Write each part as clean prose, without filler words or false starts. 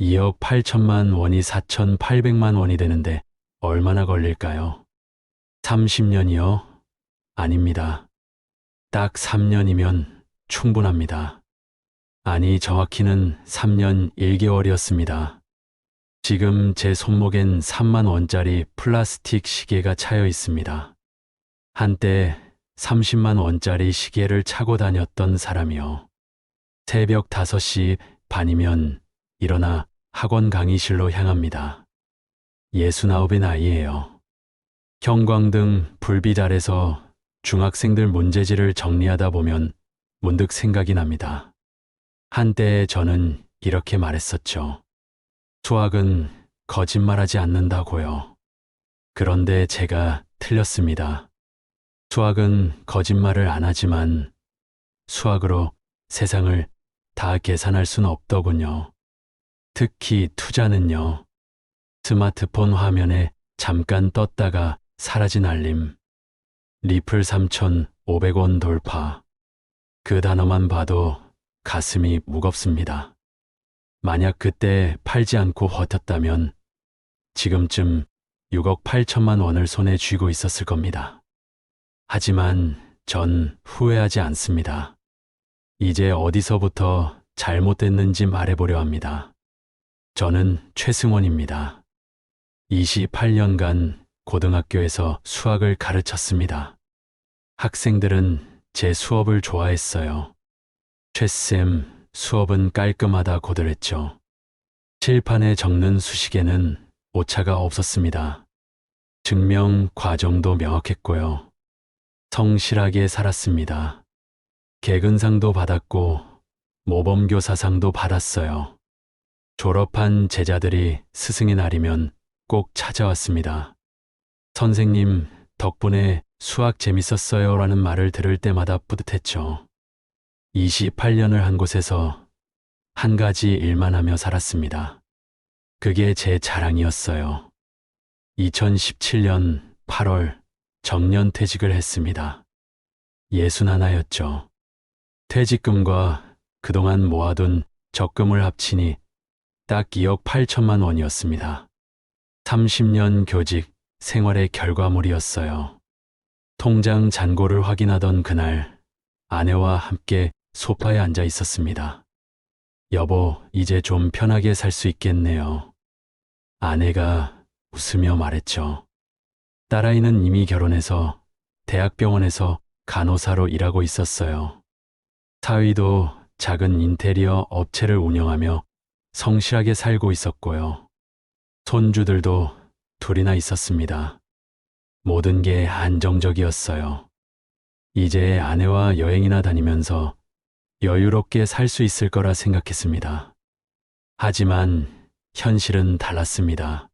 2억 8천만 원이 4,800만 원이 되는데 얼마나 걸릴까요? 30년이요? 아닙니다. 딱 3년이면 충분합니다. 아니, 정확히는 3년 1개월이었습니다. 지금 제 손목엔 3만 원짜리 플라스틱 시계가 차여 있습니다. 한때 30만 원짜리 시계를 차고 다녔던 사람이요. 새벽 5시 반이면 일어나 학원 강의실로 향합니다. 69의 나이예요. 형광등 불빛 아래서 중학생들 문제지를 정리하다 보면 문득 생각이 납니다. 한때 저는 이렇게 말했었죠. 수학은 거짓말하지 않는다고요. 그런데 제가 틀렸습니다. 수학은 거짓말을 안 하지만 수학으로 세상을 다 계산할 수는 없더군요. 특히 투자는요. 스마트폰 화면에 잠깐 떴다가 사라진 알림. 리플 3,500원 돌파. 그 단어만 봐도 가슴이 무겁습니다. 만약 그때 팔지 않고 버텼다면 지금쯤 6억 8천만 원을 손에 쥐고 있었을 겁니다. 하지만 전 후회하지 않습니다. 이제 어디서부터 잘못됐는지 말해보려 합니다. 저는 최승원입니다. 28년간 고등학교에서 수학을 가르쳤습니다. 학생들은 제 수업을 좋아했어요. 최쌤, 수업은 깔끔하다 고들했죠. 칠판에 적는 수식에는 오차가 없었습니다. 증명 과정도 명확했고요. 성실하게 살았습니다. 개근상도 받았고 모범교사상도 받았어요. 졸업한 제자들이 스승의 날이면 꼭 찾아왔습니다. 선생님, 덕분에 수학 재밌었어요 라는 말을 들을 때마다 뿌듯했죠. 28년을 한 곳에서 한 가지 일만 하며 살았습니다. 그게 제 자랑이었어요. 2017년 8월 정년퇴직을 했습니다. 61였죠. 퇴직금과 그동안 모아둔 적금을 합치니 딱 2억 8천만 원이었습니다. 30년 교직 생활의 결과물이었어요. 통장 잔고를 확인하던 그날 아내와 함께 소파에 앉아 있었습니다. 여보, 이제 좀 편하게 살 수 있겠네요. 아내가 웃으며 말했죠. 딸아이는 이미 결혼해서 대학병원에서 간호사로 일하고 있었어요. 사위도 작은 인테리어 업체를 운영하며 성실하게 살고 있었고요. 손주들도 둘이나 있었습니다. 모든 게 안정적이었어요. 이제 아내와 여행이나 다니면서 여유롭게 살 수 있을 거라 생각했습니다. 하지만 현실은 달랐습니다.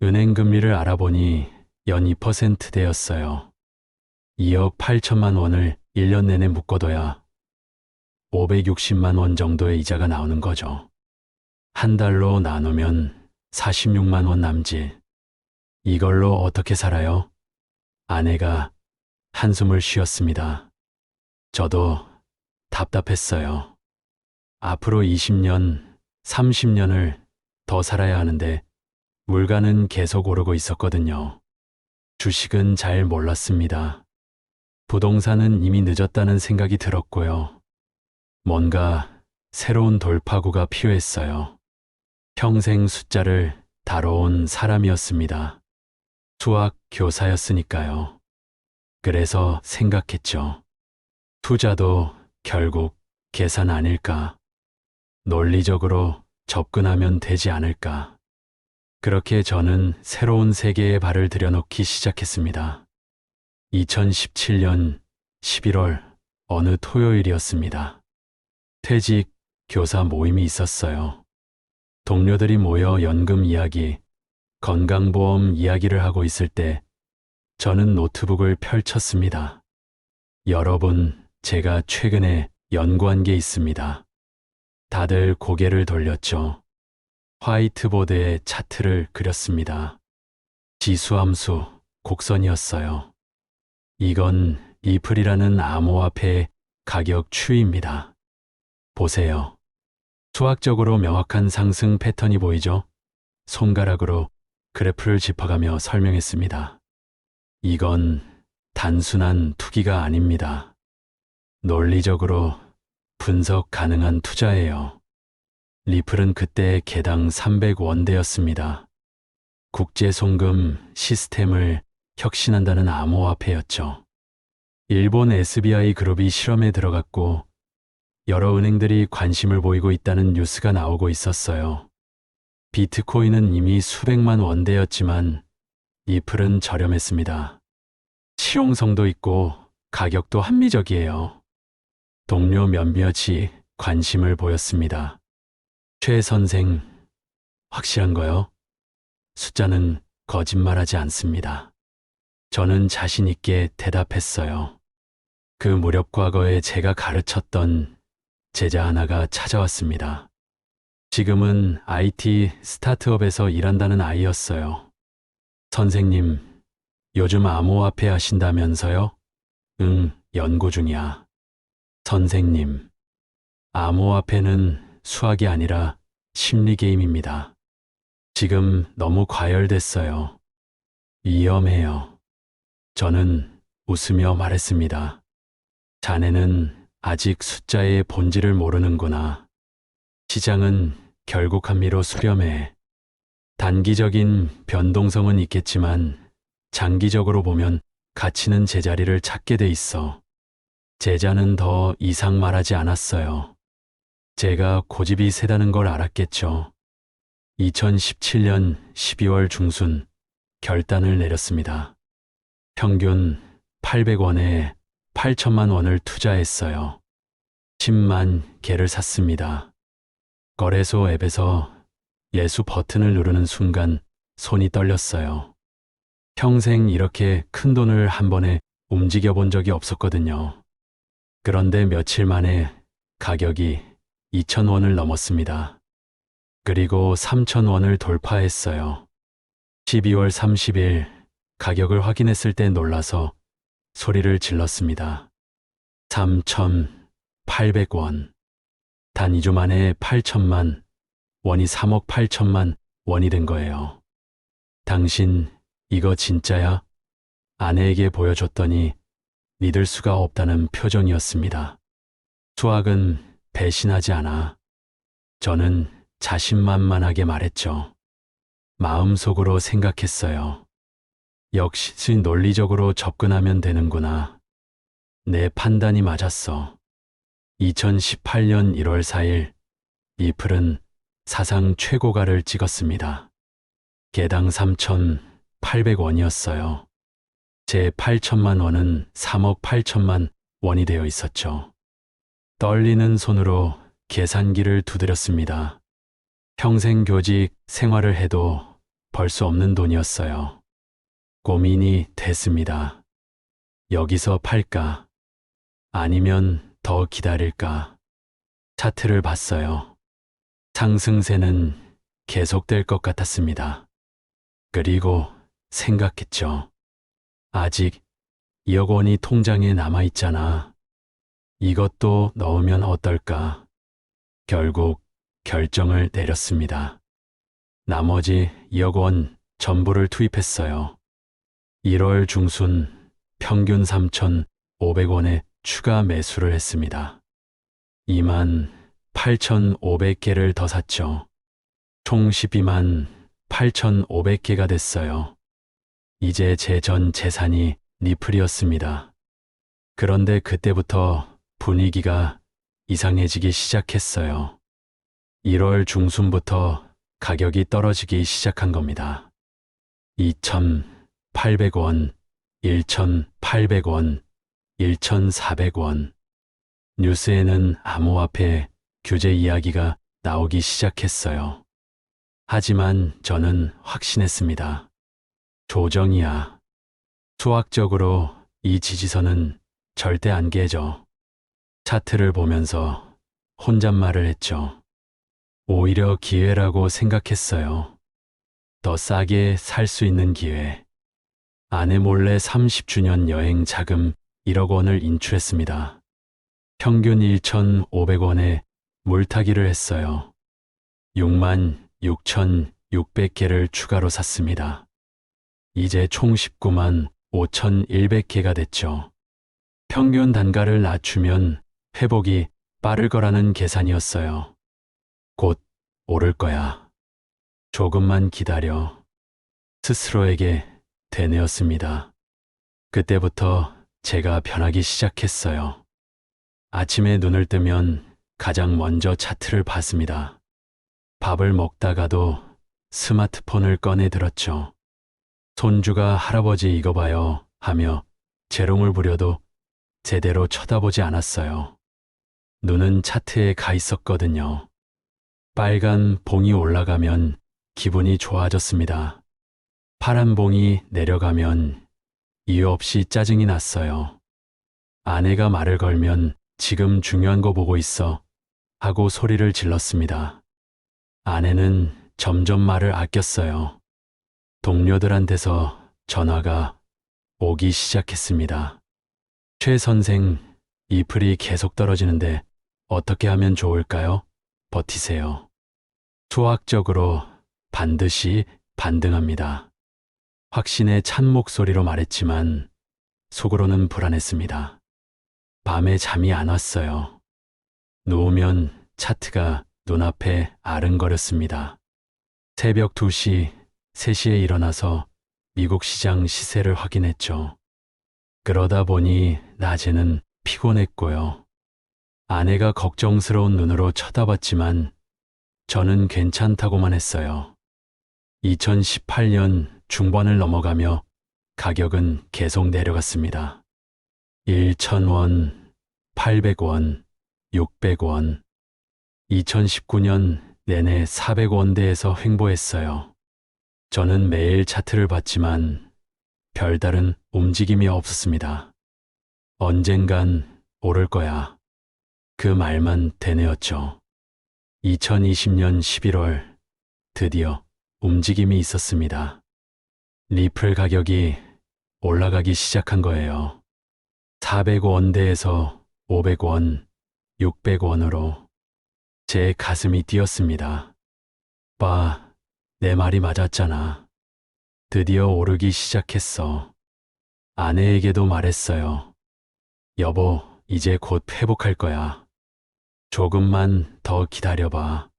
은행 금리를 알아보니 연 2%대였어요. 2억 8천만 원을 1년 내내 묶어둬야 560만 원 정도의 이자가 나오는 거죠. 한 달로 나누면 46만 원 남짓. 이걸로 어떻게 살아요? 아내가 한숨을 쉬었습니다. 저도 답답했어요. 앞으로 20년, 30년을 더 살아야 하는데 물가는 계속 오르고 있었거든요. 주식은 잘 몰랐습니다. 부동산은 이미 늦었다는 생각이 들었고요. 뭔가 새로운 돌파구가 필요했어요. 평생 숫자를 다뤄온 사람이었습니다. 수학 교사였으니까요. 그래서 생각했죠. 투자도 결국 계산 아닐까? 논리적으로 접근하면 되지 않을까? 그렇게 저는 새로운 세계에 발을 들여놓기 시작했습니다. 2017년 11월 어느 토요일이었습니다. 퇴직 교사 모임이 있었어요. 동료들이 모여 연금 이야기, 건강보험 이야기를 하고 있을 때 저는 노트북을 펼쳤습니다. 여러분, 제가 최근에 연구한 게 있습니다. 다들 고개를 돌렸죠. 화이트보드에 차트를 그렸습니다. 지수함수, 곡선이었어요. 이건 이플이라는 암호화폐의 가격 추이입니다. 보세요. 수학적으로 명확한 상승 패턴이 보이죠? 손가락으로 그래프를 짚어가며 설명했습니다. 이건 단순한 투기가 아닙니다. 논리적으로 분석 가능한 투자예요. 리플은 그때 개당 300원대였습니다. 국제송금 시스템을 혁신한다는 암호화폐였죠. 일본 SBI 그룹이 실험에 들어갔고 여러 은행들이 관심을 보이고 있다는 뉴스가 나오고 있었어요. 비트코인은 이미 수백만 원대였지만 리플은 저렴했습니다. 실용성도 있고 가격도 합리적이에요. 동료 몇몇이 관심을 보였습니다. 최 선생, 확실한 거요? 숫자는 거짓말하지 않습니다. 저는 자신 있게 대답했어요. 그 무렵 과거에 제가 가르쳤던 제자 하나가 찾아왔습니다. 지금은 IT 스타트업에서 일한다는 아이였어요. 선생님, 요즘 암호화폐 하신다면서요? 응, 연구 중이야. 선생님, 암호화폐는 수학이 아니라 심리 게임입니다. 지금 너무 과열됐어요. 위험해요. 저는 웃으며 말했습니다. 자네는 아직 숫자의 본질을 모르는구나. 시장은 결국 한미로 수렴해. 단기적인 변동성은 있겠지만 장기적으로 보면 가치는 제자리를 찾게 돼 있어. 제자는 더 이상 말하지 않았어요. 제가 고집이 세다는 걸 알았겠죠. 2017년 12월 중순 결단을 내렸습니다. 평균 800원에 8천만 원을 투자했어요. 10만 개를 샀습니다. 거래소 앱에서 예수 버튼을 누르는 순간 손이 떨렸어요. 평생 이렇게 큰 돈을 한 번에 움직여 본 적이 없었거든요. 그런데 며칠 만에 가격이 2,000원을 넘었습니다. 그리고 3,000원을 돌파했어요. 12월 30일 가격을 확인했을 때 놀라서 소리를 질렀습니다. 3,800원. 단 2주 만에 8천만 원이 3억 8천만 원이 된 거예요. 당신 이거 진짜야? 아내에게 보여줬더니 믿을 수가 없다는 표정이었습니다. 수학은 배신하지 않아. 저는 자신만만하게 말했죠. 마음속으로 생각했어요. 역시 논리적으로 접근하면 되는구나. 내 판단이 맞았어. 2018년 1월 4일 리플은 사상 최고가를 찍었습니다. 개당 3,800원이었어요. 제 8천만 원은 3억 8천만 원이 되어 있었죠. 떨리는 손으로 계산기를 두드렸습니다. 평생 교직 생활을 해도 벌 수 없는 돈이었어요. 고민이 됐습니다. 여기서 팔까? 아니면 더 기다릴까? 차트를 봤어요. 상승세는 계속될 것 같았습니다. 그리고 생각했죠. 아직 2억 원이 통장에 남아있잖아. 이것도 넣으면 어떨까? 결국 결정을 내렸습니다. 나머지 2억 원 전부를 투입했어요. 1월 중순 평균 3,500원에 추가 매수를 했습니다. 28,500개를 더 샀죠. 총 12만 8,500개가 됐어요. 이제 제 전 재산이 리플이었습니다. 그런데 그때부터 분위기가 이상해지기 시작했어요. 1월 중순부터 가격이 떨어지기 시작한 겁니다. 2,800원, 1,800원, 1,400원. 뉴스에는 암호화폐 규제 이야기가 나오기 시작했어요. 하지만 저는 확신했습니다. 조정이야. 수학적으로 이 지지선은 절대 안 깨져. 차트를 보면서 혼잣말을 했죠. 오히려 기회라고 생각했어요. 더 싸게 살 수 있는 기회. 아내 몰래 30주년 여행 자금 1억 원을 인출했습니다. 평균 1,500원에 물타기를 했어요. 66,600개를 추가로 샀습니다. 이제 총 19만 5,100개가 됐죠. 평균 단가를 낮추면 회복이 빠를 거라는 계산이었어요. 곧 오를 거야. 조금만 기다려. 스스로에게 되뇌었습니다. 그때부터 제가 변하기 시작했어요. 아침에 눈을 뜨면 가장 먼저 차트를 봤습니다. 밥을 먹다가도 스마트폰을 꺼내 들었죠. 손주가 할아버지 이거 봐요 하며 재롱을 부려도 제대로 쳐다보지 않았어요. 눈은 차트에 가 있었거든요. 빨간 봉이 올라가면 기분이 좋아졌습니다. 파란 봉이 내려가면 이유 없이 짜증이 났어요. 아내가 말을 걸면 지금 중요한 거 보고 있어 하고 소리를 질렀습니다. 아내는 점점 말을 아꼈어요. 동료들한테서 전화가 오기 시작했습니다. 최 선생, 잎이 계속 떨어지는데 어떻게 하면 좋을까요? 버티세요. 수학적으로 반드시 반등합니다. 확신에 찬 목소리로 말했지만 속으로는 불안했습니다. 밤에 잠이 안 왔어요. 누우면 차트가 눈앞에 아른거렸습니다. 새벽 2시, 3시에 일어나서 미국 시장 시세를 확인했죠. 그러다 보니 낮에는 피곤했고요. 아내가 걱정스러운 눈으로 쳐다봤지만 저는 괜찮다고만 했어요. 2018년 중반을 넘어가며 가격은 계속 내려갔습니다. 1,000원, 800원, 600원. 2019년 내내 400원대에서 횡보했어요. 저는 매일 차트를 봤지만 별다른 움직임이 없었습니다. 언젠간 오를 거야. 그 말만 되뇌었죠. 2020년 11월 드디어 움직임이 있었습니다. 리플 가격이 올라가기 시작한 거예요. 400원대에서 500원, 600원으로 제 가슴이 뛰었습니다. 빠, 내 말이 맞았잖아. 드디어 오르기 시작했어. 아내에게도 말했어요. 여보, 이제 곧 회복할 거야. 조금만 더 기다려봐.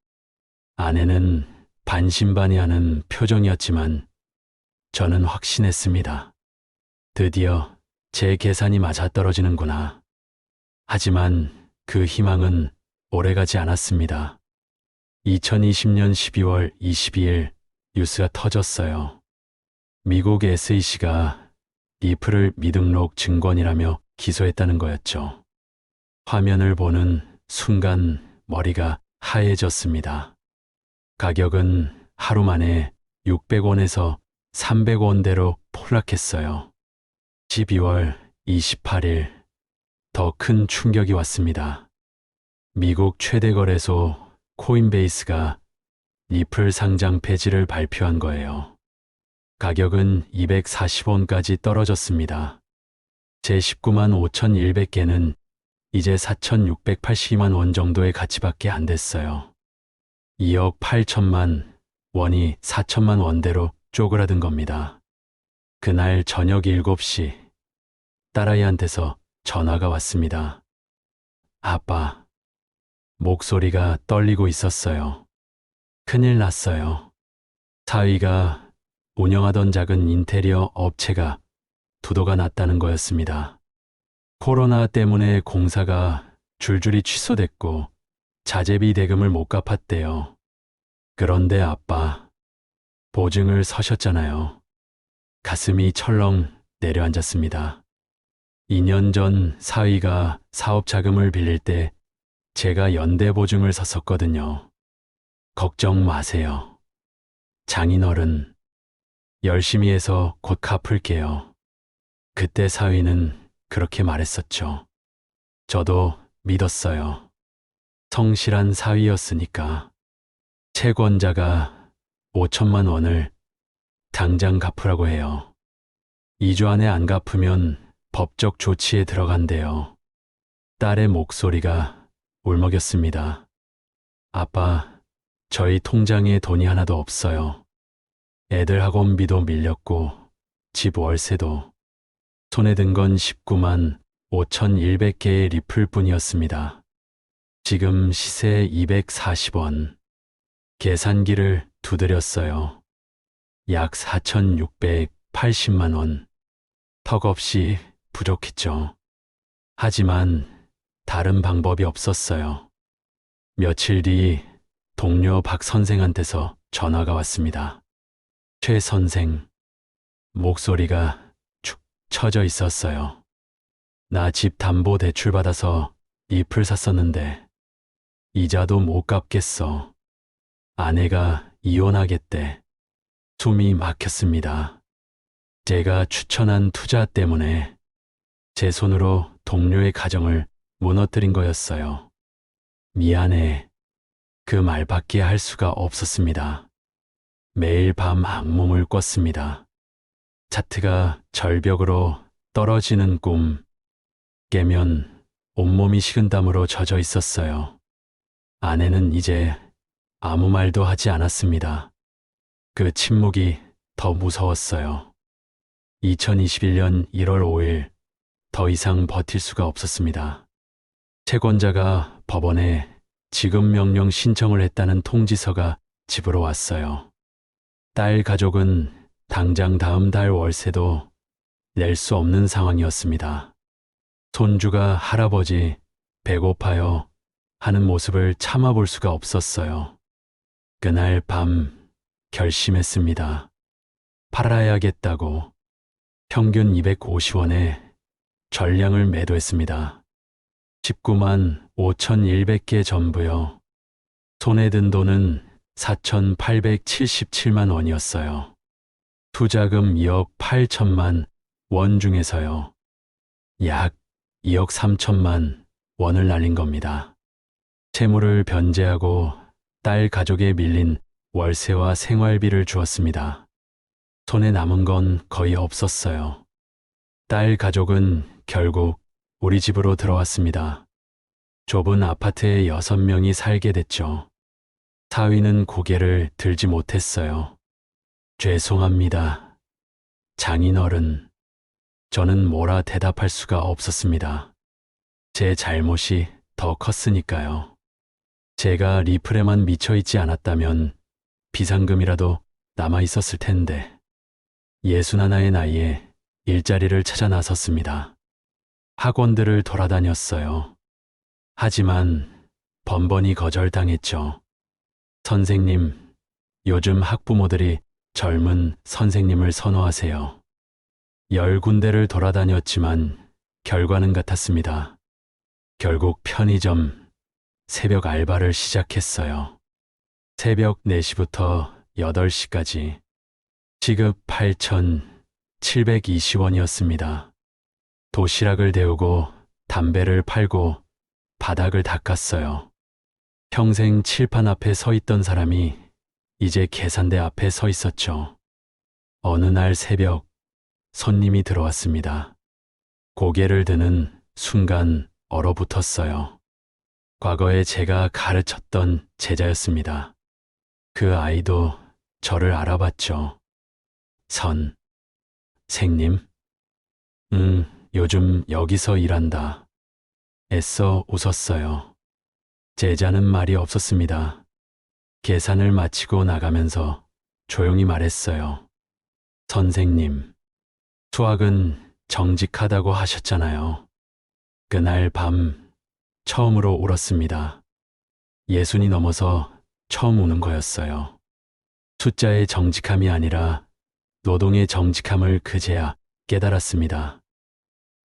아내는 반신반의하는 표정이었지만 저는 확신했습니다. 드디어 제 계산이 맞아떨어지는구나. 하지만 그 희망은 오래가지 않았습니다. 2020년 12월 22일 뉴스가 터졌어요. 미국 SEC가 리플을 미등록 증권이라며 기소했다는 거였죠. 화면을 보는 순간 머리가 하얘졌습니다. 가격은 하루 만에 600원에서 300원대로 폭락했어요. 12월 28일 더 큰 충격이 왔습니다. 미국 최대 거래소 코인베이스가 리플 상장 폐지를 발표한 거예요. 가격은 240원까지 떨어졌습니다. 제 19만 5,100개는 이제 4,682만 원 정도의 가치밖에 안 됐어요. 2억 8천만 원이 4천만 원대로 쪼그라든 겁니다. 그날 저녁 7시 딸아이한테서 전화가 왔습니다. 아빠, 목소리가 떨리고 있었어요. 큰일 났어요. 사위가 운영하던 작은 인테리어 업체가 부도가 났다는 거였습니다. 코로나 때문에 공사가 줄줄이 취소됐고 자재비 대금을 못 갚았대요. 그런데 아빠, 보증을 서셨잖아요. 가슴이 철렁 내려앉았습니다. 2년 전 사위가 사업 자금을 빌릴 때 제가 연대보증을 섰었거든요. 걱정 마세요. 장인어른, 열심히 해서 곧 갚을게요. 그때 사위는 그렇게 말했었죠. 저도 믿었어요. 성실한 사위였으니까. 채권자가 5천만 원을 당장 갚으라고 해요. 2주 안에 안 갚으면 법적 조치에 들어간대요. 딸의 목소리가 울먹였습니다. 아빠, 저희 통장에 돈이 하나도 없어요. 애들 학원비도 밀렸고, 집 월세도. 손에 든 건 19만 5,100개의 리플뿐이었습니다. 지금 시세 240원. 계산기를 두드렸어요. 약 4,680만 원. 턱없이 부족했죠. 하지만 다른 방법이 없었어요. 며칠 뒤 동료 박 선생한테서 전화가 왔습니다. 최 선생, 목소리가 축 처져 있었어요. 나 집 담보 대출 받아서 잎을 샀었는데 이자도 못 갚겠어. 아내가 이혼하겠대. 숨이 막혔습니다. 제가 추천한 투자 때문에 제 손으로 동료의 가정을 무너뜨린 거였어요. 미안해. 그 말밖에 할 수가 없었습니다. 매일 밤 악몽을 꿨습니다. 차트가 절벽으로 떨어지는 꿈. 깨면 온몸이 식은땀으로 젖어 있었어요. 아내는 이제 아무 말도 하지 않았습니다. 그 침묵이 더 무서웠어요. 2021년 1월 5일, 더 이상 버틸 수가 없었습니다. 채권자가 법원에 지급명령 신청을 했다는 통지서가 집으로 왔어요. 딸 가족은 당장 다음 달 월세도 낼 수 없는 상황이었습니다. 손주가 할아버지 배고파요 하는 모습을 참아볼 수가 없었어요. 그날 밤 결심했습니다. 팔아야겠다고. 평균 250원에 전량을 매도했습니다. 19만 5,100개 전부요. 손에 든 돈은 4,877만 원이었어요. 투자금 2억 8천만 원 중에서요. 약 2억 3천만 원을 날린 겁니다. 채무를 변제하고 딸 가족에 밀린 월세와 생활비를 주었습니다. 손에 남은 건 거의 없었어요. 딸 가족은 결국 우리 집으로 들어왔습니다. 좁은 아파트에 6명이 살게 됐죠. 사위는 고개를 들지 못했어요. 죄송합니다. 장인어른. 저는 뭐라 대답할 수가 없었습니다. 제 잘못이 더 컸으니까요. 제가 리플에만 미쳐 있지 않았다면 비상금이라도 남아 있었을 텐데. 61의 나이에 일자리를 찾아 나섰습니다. 학원들을 돌아다녔어요. 하지만 번번이 거절당했죠. 선생님, 요즘 학부모들이 젊은 선생님을 선호하세요. 10군데를 돌아다녔지만 결과는 같았습니다. 결국 편의점, 새벽 알바를 시작했어요. 새벽 4시부터 8시까지. 시급 8,720원이었습니다. 도시락을 데우고 담배를 팔고 바닥을 닦았어요. 평생 칠판 앞에 서 있던 사람이 이제 계산대 앞에 서 있었죠. 어느 날 새벽 손님이 들어왔습니다. 고개를 드는 순간 얼어붙었어요. 과거에 제가 가르쳤던 제자였습니다. 그 아이도 저를 알아봤죠. 선생님? 요즘 여기서 일한다. 애써 웃었어요. 제자는 말이 없었습니다. 계산을 마치고 나가면서 조용히 말했어요. 선생님, 수학은 정직하다고 하셨잖아요. 그날 밤 처음으로 울었습니다. 60이 넘어서 처음 우는 거였어요. 숫자의 정직함이 아니라 노동의 정직함을 그제야 깨달았습니다.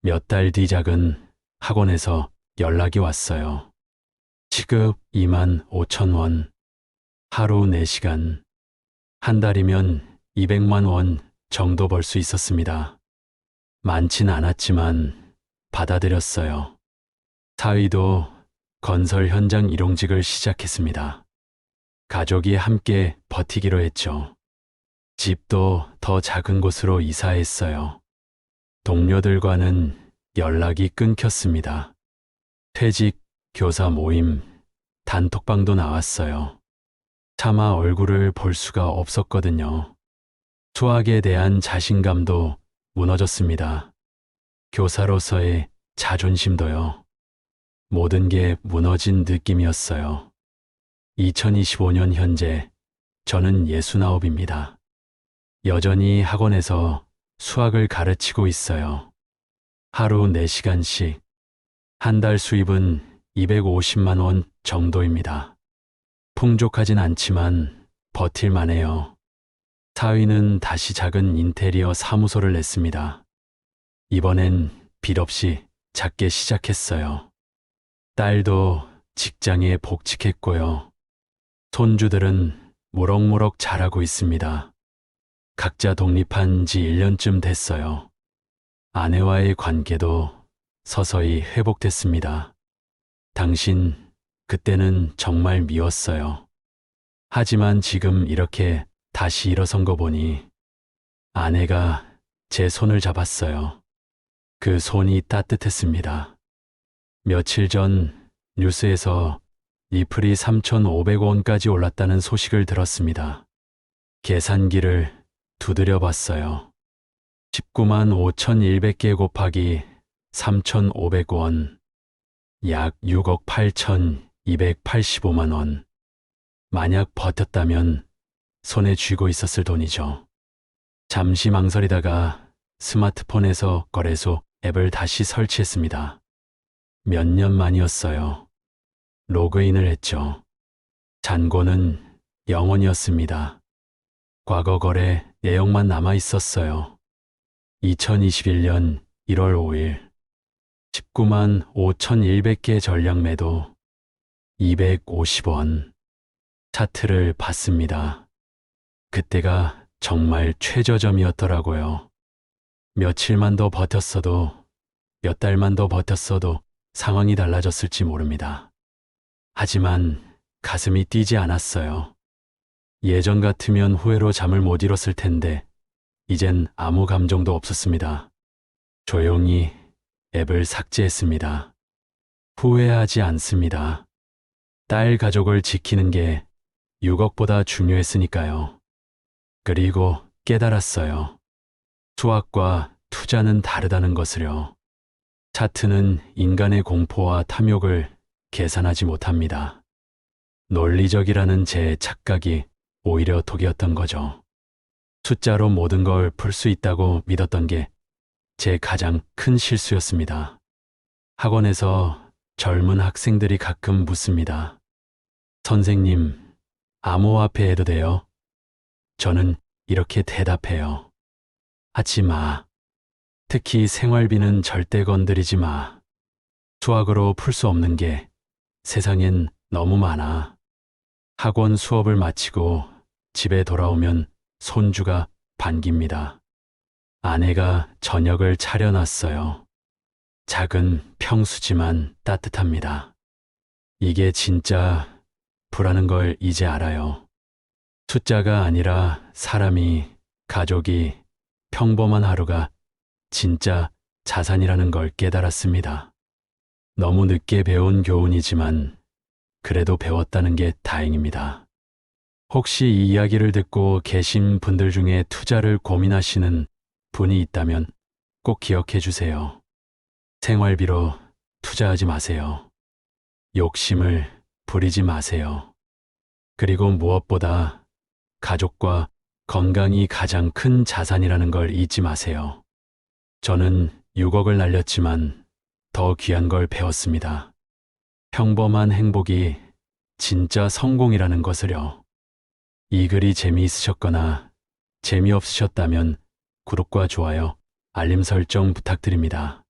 몇 달 뒤 작은 학원에서 연락이 왔어요. 시급 2만 5천 원, 하루 4시간, 한 달이면 200만 원 정도 벌 수 있었습니다. 많진 않았지만 받아들였어요. 사위도 건설 현장 일용직을 시작했습니다. 가족이 함께 버티기로 했죠. 집도 더 작은 곳으로 이사했어요. 동료들과는 연락이 끊겼습니다. 퇴직, 교사 모임, 단톡방도 나왔어요. 차마 얼굴을 볼 수가 없었거든요. 수학에 대한 자신감도 무너졌습니다. 교사로서의 자존심도요. 모든 게 무너진 느낌이었어요. 2025년 현재 저는 69입니다. 여전히 학원에서 수학을 가르치고 있어요. 하루 4시간씩. 한 달 수입은 250만 원 정도입니다. 풍족하진 않지만 버틸만 해요. 사위는 다시 작은 인테리어 사무소를 냈습니다. 이번엔 빚 없이 작게 시작했어요. 딸도 직장에 복직했고요. 손주들은 무럭무럭 자라고 있습니다. 각자 독립한 지 1년쯤 됐어요. 아내와의 관계도 서서히 회복됐습니다. 당신, 그때는 정말 미웠어요. 하지만 지금 이렇게 다시 일어선 거 보니 아내가 제 손을 잡았어요. 그 손이 따뜻했습니다. 며칠 전 뉴스에서 리플이 3,500원까지 올랐다는 소식을 들었습니다. 계산기를 두드려 봤어요. 19만 5,100개 곱하기 3,500원, 약 6억 8,285만 원. 만약 버텼다면 손에 쥐고 있었을 돈이죠. 잠시 망설이다가 스마트폰에서 거래소 앱을 다시 설치했습니다. 몇 년 만이었어요. 로그인을 했죠. 잔고는 0원이었습니다. 과거 거래 내용만 남아 있었어요. 2021년 1월 5일 19만 5,100개 전량 매도 250원. 차트를 봤습니다. 그때가 정말 최저점이었더라고요. 며칠만 더 버텼어도, 몇 달만 더 버텼어도 상황이 달라졌을지 모릅니다. 하지만 가슴이 뛰지 않았어요. 예전 같으면 후회로 잠을 못 이뤘을 텐데 이젠 아무 감정도 없었습니다. 조용히 앱을 삭제했습니다. 후회하지 않습니다. 딸 가족을 지키는 게 6억보다 중요했으니까요. 그리고 깨달았어요. 수학과 투자는 다르다는 것을요. 차트는 인간의 공포와 탐욕을 계산하지 못합니다. 논리적이라는 제 착각이 오히려 독이었던 거죠. 숫자로 모든 걸 풀 수 있다고 믿었던 게 제 가장 큰 실수였습니다. 학원에서 젊은 학생들이 가끔 묻습니다. 선생님, 암호화폐 해도 돼요? 저는 이렇게 대답해요. 하지 마. 특히 생활비는 절대 건드리지 마. 수학으로 풀 수 없는 게 세상엔 너무 많아. 학원 수업을 마치고 집에 돌아오면 손주가 반깁니다. 아내가 저녁을 차려놨어요. 작은 평수지만 따뜻합니다. 이게 진짜 부라는 걸 이제 알아요. 숫자가 아니라 사람이, 가족이, 평범한 하루가 진짜 자산이라는 걸 깨달았습니다. 너무 늦게 배운 교훈이지만 그래도 배웠다는 게 다행입니다. 혹시 이 이야기를 듣고 계신 분들 중에 투자를 고민하시는 분이 있다면 꼭 기억해 주세요. 생활비로 투자하지 마세요. 욕심을 부리지 마세요. 그리고 무엇보다 가족과 건강이 가장 큰 자산이라는 걸 잊지 마세요. 저는 6억을 날렸지만 더 귀한 걸 배웠습니다. 평범한 행복이 진짜 성공이라는 것을요. 이 글이 재미있으셨거나 재미없으셨다면 구독과 좋아요, 알림 설정 부탁드립니다.